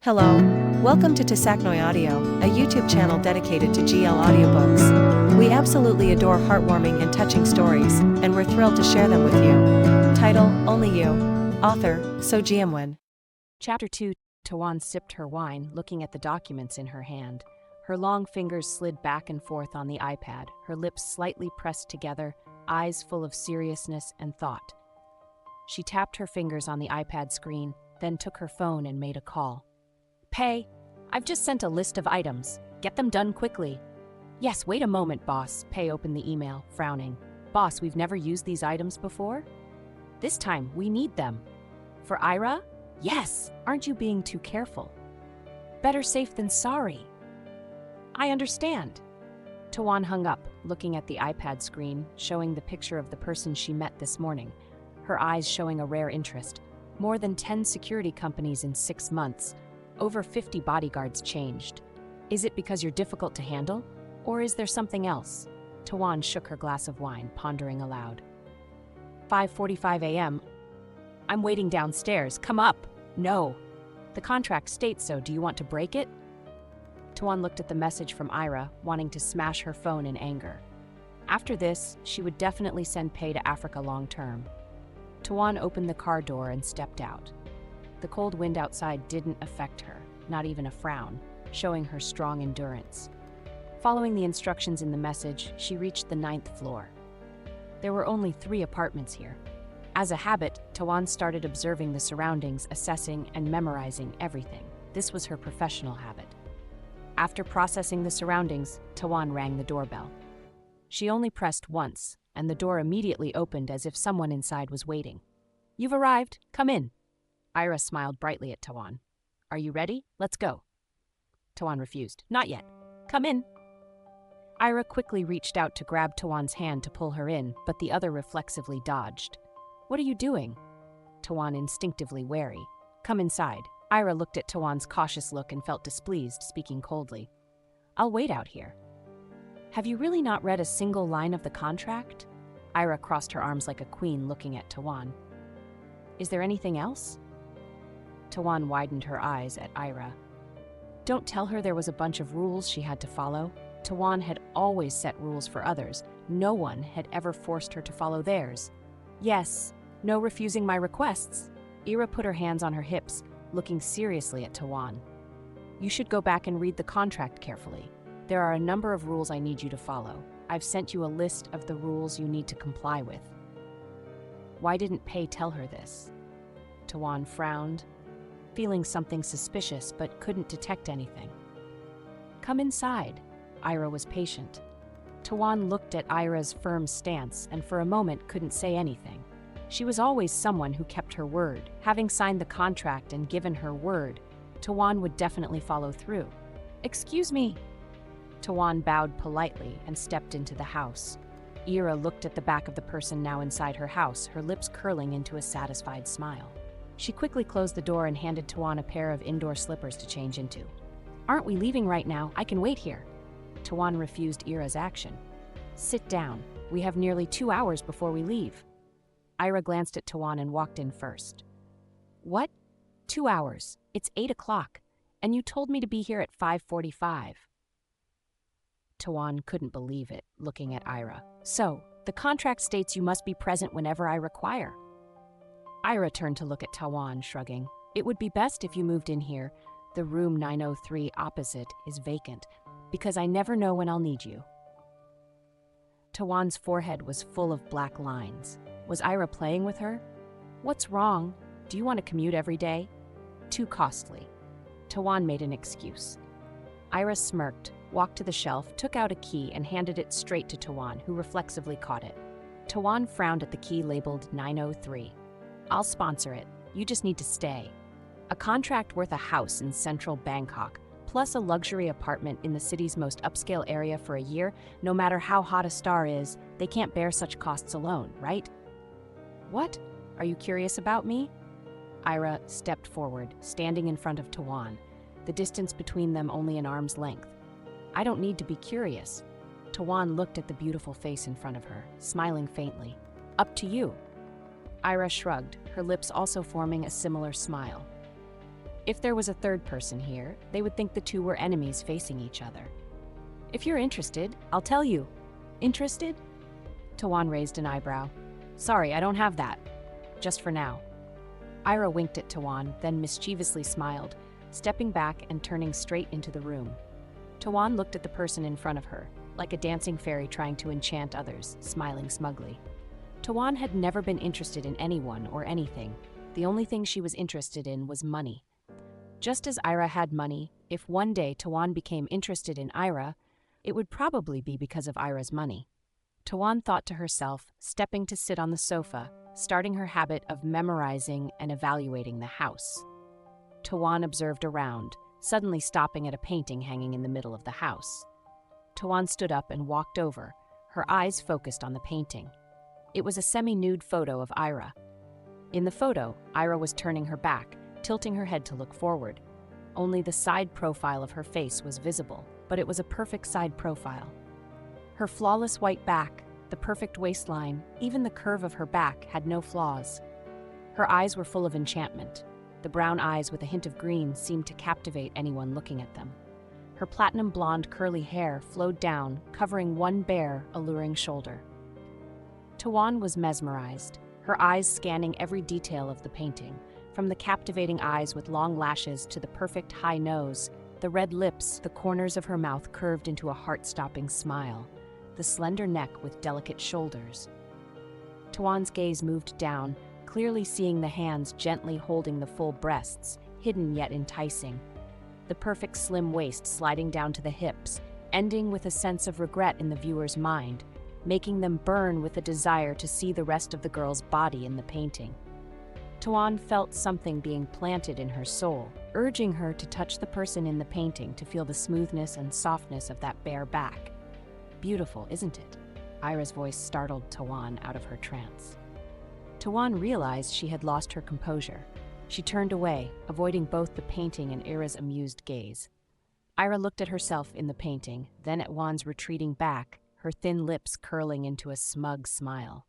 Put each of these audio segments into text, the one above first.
Hello. Welcome to Tusachnoi Audio, a YouTube channel dedicated to GL audiobooks. We absolutely adore heartwarming and touching stories, and we're thrilled to share them with you. Title, Only You. Author, Sogeumwon. Chapter 2. Tawan sipped her wine, looking at the documents in her hand. Her long fingers slid back and forth on the iPad, her lips slightly pressed together, eyes full of seriousness and thought. She tapped her fingers on the iPad screen, then took her phone and made a call. Pay. I've just sent a list of items. Get them done quickly. Yes, wait a moment, boss. Pei opened the email, frowning. Boss, we've never used these items before? This time, we need them. For Ira? Yes. Aren't you being too careful? Better safe than sorry. I understand. Tawan hung up, looking at the iPad screen, showing the picture of the person she met this morning, her eyes showing a rare interest. More than 10 security companies in 6 months. Over 50 bodyguards changed. Is it because you're difficult to handle? Or is there something else? Tawan shook her glass of wine, pondering aloud. 5:45 a.m. I'm waiting downstairs. Come up. No. The contract states so. Do you want to break it? Tawan looked at the message from Ira, wanting to smash her phone in anger. After this, she would definitely send Pei to Africa long term. Tawan opened the car door and stepped out. The cold wind outside didn't affect her, not even a frown, showing her strong endurance. Following the instructions in the message, she reached the 9th floor. There were only 3 apartments here. As a habit, Tawan started observing the surroundings, assessing and memorizing everything. This was her professional habit. After processing the surroundings, Tawan rang the doorbell. She only pressed once, and the door immediately opened as if someone inside was waiting. You've arrived. Come in. Ira smiled brightly at Tawan. Are you ready? Let's go. Tawan refused. Not yet. Come in. Ira quickly reached out to grab Tawan's hand to pull her in, but the other reflexively dodged. What are you doing? Tawan instinctively wary. Come inside. Ira looked at Tawan's cautious look and felt displeased, speaking coldly. I'll wait out here. Have you really not read a single line of the contract? Ira crossed her arms like a queen, looking at Tawan. Is there anything else? Tawan widened her eyes at Ira. Don't tell her there was a bunch of rules she had to follow. Tawan had always set rules for others. No one had ever forced her to follow theirs. Yes, no refusing my requests. Ira put her hands on her hips, looking seriously at Tawan. You should go back and read the contract carefully. There are a number of rules I need you to follow. I've sent you a list of the rules you need to comply with. Why didn't Pei tell her this? Tawan frowned, feeling something suspicious but couldn't detect anything. Come inside. Ira was patient. Tawan looked at Ira's firm stance and for a moment couldn't say anything. She was always someone who kept her word. Having signed the contract and given her word, Tawan would definitely follow through. Excuse me. Tawan bowed politely and stepped into the house. Ira looked at the back of the person now inside her house, her lips curling into a satisfied smile. She quickly closed the door and handed Tawan a pair of indoor slippers to change into. Aren't we leaving right now? I can wait here. Tawan refused Ira's action. Sit down. We have nearly 2 hours before we leave. Ira glanced at Tawan and walked in first. What? 2 hours. It's 8 o'clock, and you told me to be here at 5:45. Tawan couldn't believe it, looking at Ira. So, the contract states you must be present whenever I require. Ira turned to look at Tawan, shrugging. It would be best if you moved in here. The room 903 opposite is vacant, because I never know when I'll need you. Tawan's forehead was full of black lines. Was Ira playing with her? What's wrong? Do you want to commute every day? Too costly. Tawan made an excuse. Ira smirked, walked to the shelf, took out a key and handed it straight to Tawan, who reflexively caught it. Tawan frowned at the key labeled 903. I'll sponsor it. You just need to stay. A contract worth a house in central Bangkok, plus a luxury apartment in the city's most upscale area for a year, no matter how hot a star is, they can't bear such costs alone, right? What? Are you curious about me? Ira stepped forward, standing in front of Tawan, the distance between them only an arm's length. I don't need to be curious. Tawan looked at the beautiful face in front of her, smiling faintly. Up to you. Ira shrugged, her lips also forming a similar smile. If there was a third person here, they would think the two were enemies facing each other. If you're interested, I'll tell you. Interested? Tawan raised an eyebrow. Sorry, I don't have that. Just for now. Ira winked at Tawan, then mischievously smiled, stepping back and turning straight into the room. Tawan looked at the person in front of her, like a dancing fairy trying to enchant others, smiling smugly. Tawan had never been interested in anyone or anything. The only thing she was interested in was money. Just as Ira had money, if one day Tawan became interested in Ira, it would probably be because of Ira's money. Tawan thought to herself, stepping to sit on the sofa, starting her habit of memorizing and evaluating the house. Tawan observed around, suddenly stopping at a painting hanging in the middle of the house. Tawan stood up and walked over, her eyes focused on the painting. It was a semi-nude photo of Ira. In the photo, Ira was turning her back, tilting her head to look forward. Only the side profile of her face was visible, but it was a perfect side profile. Her flawless white back, the perfect waistline, even the curve of her back had no flaws. Her eyes were full of enchantment. The brown eyes with a hint of green seemed to captivate anyone looking at them. Her platinum blonde curly hair flowed down, covering one bare, alluring shoulder. Tawan was mesmerized, her eyes scanning every detail of the painting, from the captivating eyes with long lashes to the perfect high nose, the red lips, the corners of her mouth curved into a heart-stopping smile, the slender neck with delicate shoulders. Tawan's gaze moved down, clearly seeing the hands gently holding the full breasts, hidden yet enticing. The perfect slim waist sliding down to the hips, ending with a sense of regret in the viewer's mind, making them burn with a desire to see the rest of the girl's body in the painting. Tawan felt something being planted in her soul, urging her to touch the person in the painting to feel the smoothness and softness of that bare back. Beautiful, isn't it? Ira's voice startled Tawan out of her trance. Tawan realized she had lost her composure. She turned away, avoiding both the painting and Ira's amused gaze. Ira looked at herself in the painting, then at Tawan's retreating back, her thin lips curling into a smug smile.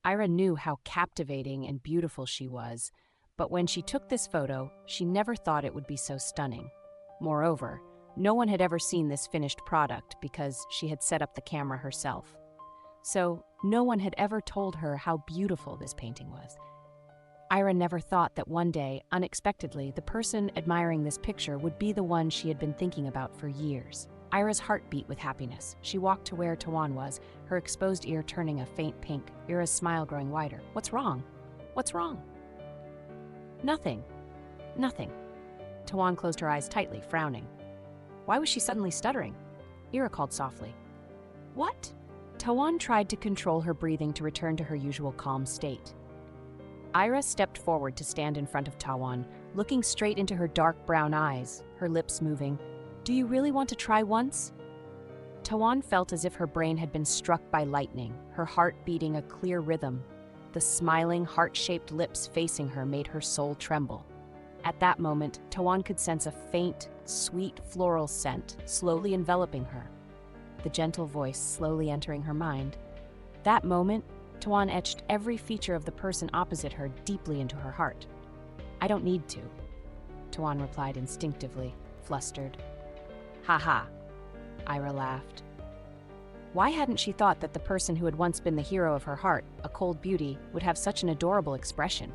Ira knew how captivating and beautiful she was, but when she took this photo, she never thought it would be so stunning. Moreover, no one had ever seen this finished product because she had set up the camera herself. So, no one had ever told her how beautiful this painting was. Ira never thought that one day, unexpectedly, the person admiring this picture would be the one she had been thinking about for years. Ira's heart beat with happiness. She walked to where Tawan was, her exposed ear turning a faint pink, Ira's smile growing wider. What's wrong? What's wrong? Nothing. Nothing. Tawan closed her eyes tightly, frowning. Why was she suddenly stuttering? Ira called softly. What? Tawan tried to control her breathing to return to her usual calm state. Ira stepped forward to stand in front of Tawan, looking straight into her dark brown eyes, her lips moving. Do you really want to try once? Tawan felt as if her brain had been struck by lightning, her heart beating a clear rhythm. The smiling, heart-shaped lips facing her made her soul tremble. At that moment, Tawan could sense a faint, sweet floral scent slowly enveloping her, the gentle voice slowly entering her mind. That moment, Tawan etched every feature of the person opposite her deeply into her heart. I don't need to, Tawan replied instinctively, flustered. Ha ha, Ira laughed. Why hadn't she thought that the person who had once been the hero of her heart, a cold beauty, would have such an adorable expression?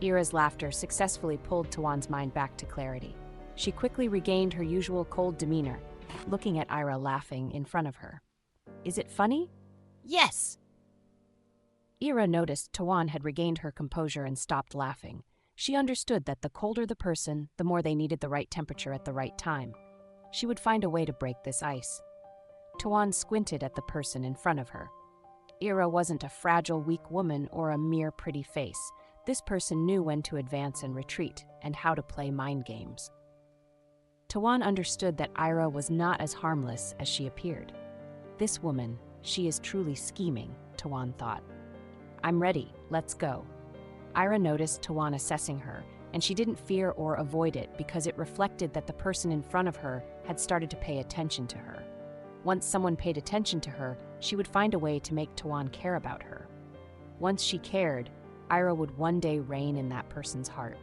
Ira's laughter successfully pulled Tawan's mind back to clarity. She quickly regained her usual cold demeanor, looking at Ira laughing in front of her. Is it funny? Yes! Ira noticed Tawan had regained her composure and stopped laughing. She understood that the colder the person, the more they needed the right temperature at the right time. She would find a way to break this ice. Tawan squinted at the person in front of her. Ira wasn't a fragile, weak woman or a mere pretty face. This person knew when to advance and retreat, and how to play mind games. Tawan understood that Ira was not as harmless as she appeared. This woman, she is truly scheming, Tawan thought. I'm ready, let's go. Ira noticed Tawan assessing her, and she didn't fear or avoid it because it reflected that the person in front of her had started to pay attention to her. Once someone paid attention to her, she would find a way to make Tawan care about her. Once she cared, Ira would one day reign in that person's heart.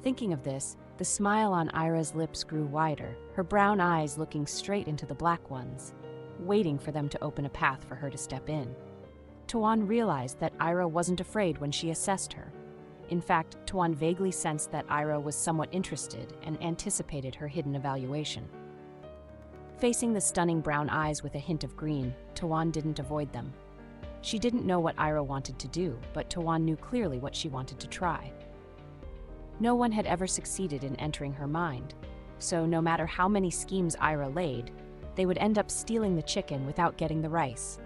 Thinking of this, The smile on Ira's lips grew wider, her brown eyes looking straight into the black ones, waiting for them to open a path for her to step in. Tawan realized that Ira wasn't afraid when she assessed her. In fact, Tawan vaguely sensed that Ira was somewhat interested and anticipated her hidden evaluation. Facing the stunning brown eyes with a hint of green, Tawan didn't avoid them. She didn't know what Ira wanted to do, but Tawan knew clearly what she wanted to try. No one had ever succeeded in entering her mind, so no matter how many schemes Ira laid, they would end up stealing the chicken without getting the rice.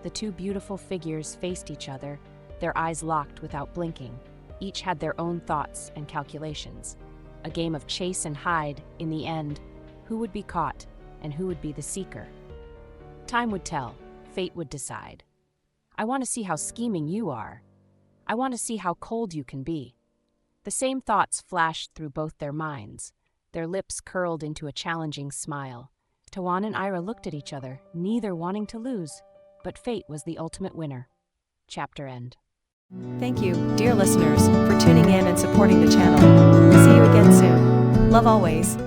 The two beautiful figures faced each other, their eyes locked without blinking. Each had their own thoughts and calculations. A game of chase and hide, in the end, who would be caught and who would be the seeker. Time would tell, fate would decide. I want to see how scheming you are. I want to see how cold you can be. The same thoughts flashed through both their minds. Their lips curled into a challenging smile. Tawan and Ira looked at each other, neither wanting to lose, but fate was the ultimate winner. Chapter end. Thank you, dear listeners, for tuning in and supporting the channel. See you again soon. Love always.